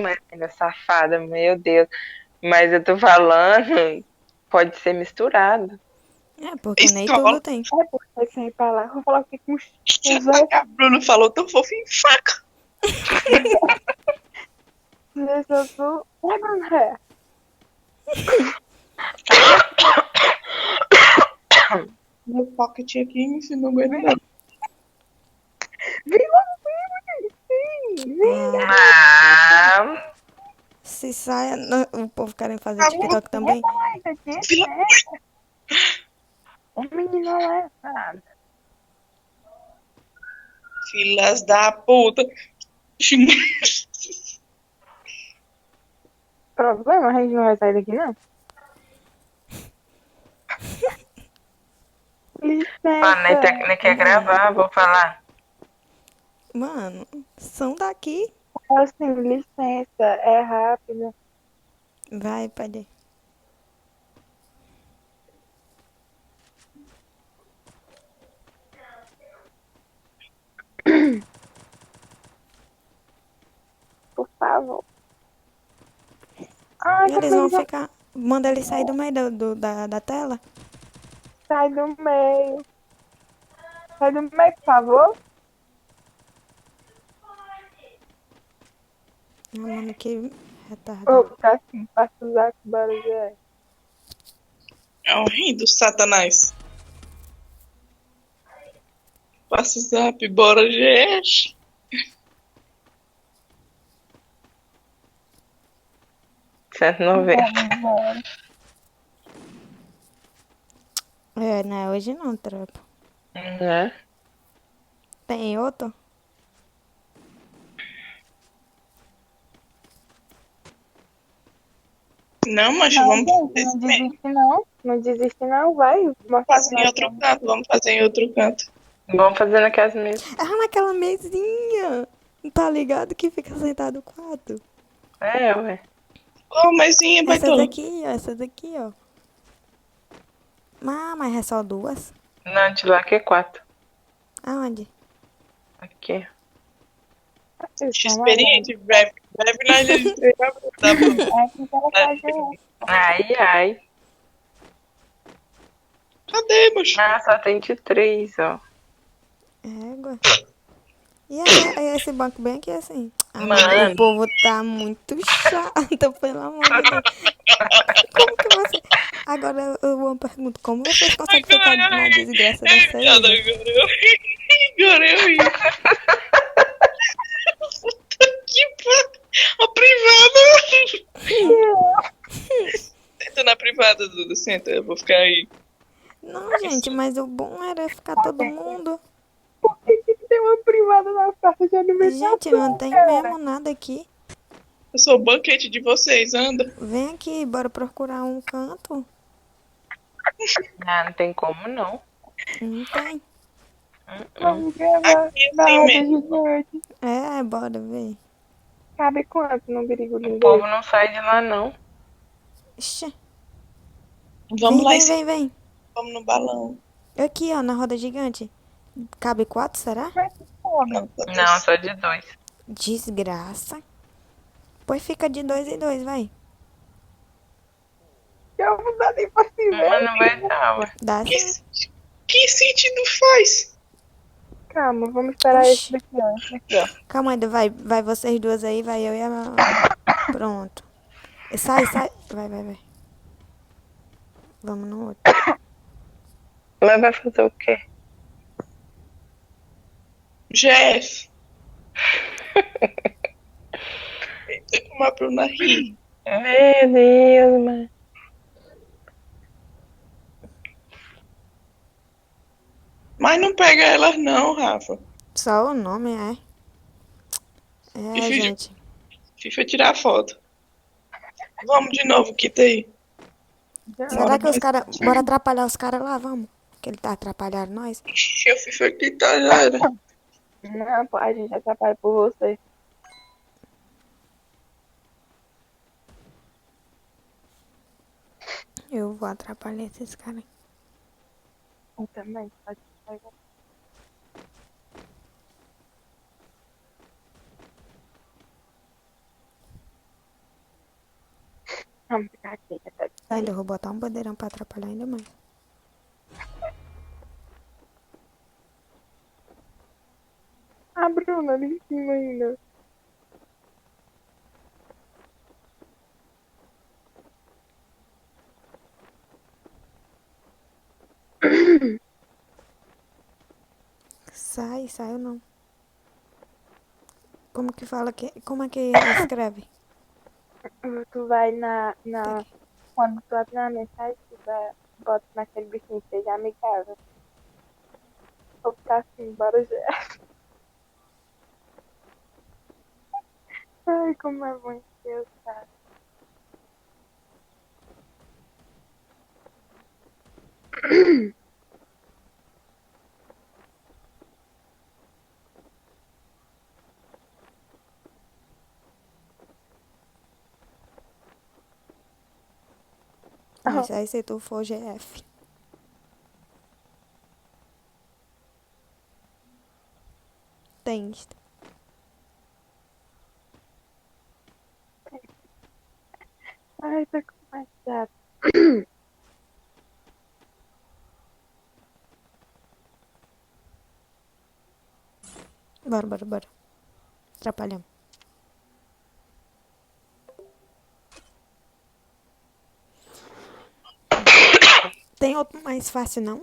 Mas ainda safada, meu Deus. Mas eu tô falando, pode ser misturado. É, porque nem tudo Escola. tem. É porque sem falar, vou falar o que com Já os tá dois. que a Bruna falou tão fofo em faca. Deixa eu. É, André. Meu pocket aqui, me ensinou aguento não. Vem logo, vem, vem. Ah, Ah, se saia. O povo querem fazer Tá bom? TikTok também? isso aqui Fila- é um menino lá, sabe? Filas da puta. Xinga. Problema, a gente não vai sair daqui, não. Ah, nem, Licença. nem quer Vai. gravar, vou falar. Mano, são daqui. Assim, licença, é rápido. Vai, pode. Por favor. Ai, Eles como vão eles vão ficar. Manda eles sair do meio da tela. sair do meio? Sai do meio, por favor. Ah, mano, que Ô, retardado. tá assim, passa usar com barulho. É um rim do satanás. Passa o zap, bora, gente. 190. Bora. É, né? Hoje não, tropa. Né? Tem outro? Não, mas Não, vamos gente, fazer não esse mesmo. desiste não. Não desiste não, vai. Mostra que Fazer em nós outro somos. canto, vamos fazer em outro canto. Vamos fazendo aqui as mesas. Ah, naquela mesinha. Tá ligado que fica sentado quatro? É, ué. Qual mesinha, Essa baitola? daqui, ó. Essa daqui, ó. Ah, mas é só duas? Não, de lá que é 4. Aonde? Aqui. Vocês são malvados. Experiente, breve. Breve nós de treinar, tá bom? É que ela fazer. Ai, ai. Cadê, moço? Ah, só tem de 3, ó. Égua. E esse banco bem aqui assim? Ah, mano, o Mano, povo tá muito chato, pelo amor de Deus. Como que você. Agora eu pergunto, como vocês conseguem ficar na desgraça dessa aí, velho? Agora eu ri. Que a privada. Senta na privada, Duda. Senta, eu vou ficar aí. Não, gente, mas o bom era ficar todo mundo. Por que que tem uma privada na praça de Gente, não alimentação, tem cara? mesmo nada aqui. Eu sou o banquete de vocês, anda. Vem aqui, bora procurar um canto. ah, não tem como não. Não tem. Uh-uh. Vamos gravar Aqui na assim roda mesmo. gigante. É, bora ver. Cabe quanto num O birigulinho povo desse? não sai de lá, não. Ixi. Vamos Vem, lá em vem, cima, vem, vem. vamos no balão. Aqui, ó, na roda gigante. Cabe quatro, será? Mas que foda. Não, tá Não, só de 2. Desgraça. Pois fica de dois em dois, vai. Eu não dá nem pra se Mas ver. não vai dar, ué. Dá Que, sim. que sentido faz? Calma, vamos esperar esse Oxi. daqui, ó. Esse daqui, ó. Calma aí, vai vocês duas aí, vai eu e a... Pronto. Sai, sai. Vai, vai, vai. Vamos no outro. Mas vai fazer o quê? Jeff. Eita, como a Bruna ri. Meu Deus, mano. Mas não pega elas não, Rafa. Só o nome, é. E É, gente. FIFA tirar foto. Vamos de novo, quita aí. Será Bora que os nós. caras... Bora atrapalhar os caras lá, vamos. Que ele tá atrapalhando nós. Ixi, o FIFA quitar já era. Não, pô, a gente atrapalha por você. Eu vou atrapalhar esses caras. Eu também. Pode pegar. Vamos ficar aqui até Ainda vou botar um bandeirão pra atrapalhar ainda mais. a Bruna ali em cima ainda. Sai ou não? Como que fala que. Como é que escreve? Tu vai Tá aqui. quando tu abre na mensagem, bota naquele bichinho que seja amigável. Vou ficar assim, bora já. Ai, como é bom Deus, cara. Mas aí se tu for GF. Tens. Ai, tô com mais chato. Bora. Atrapalhamos. Tem outro mais fácil, não?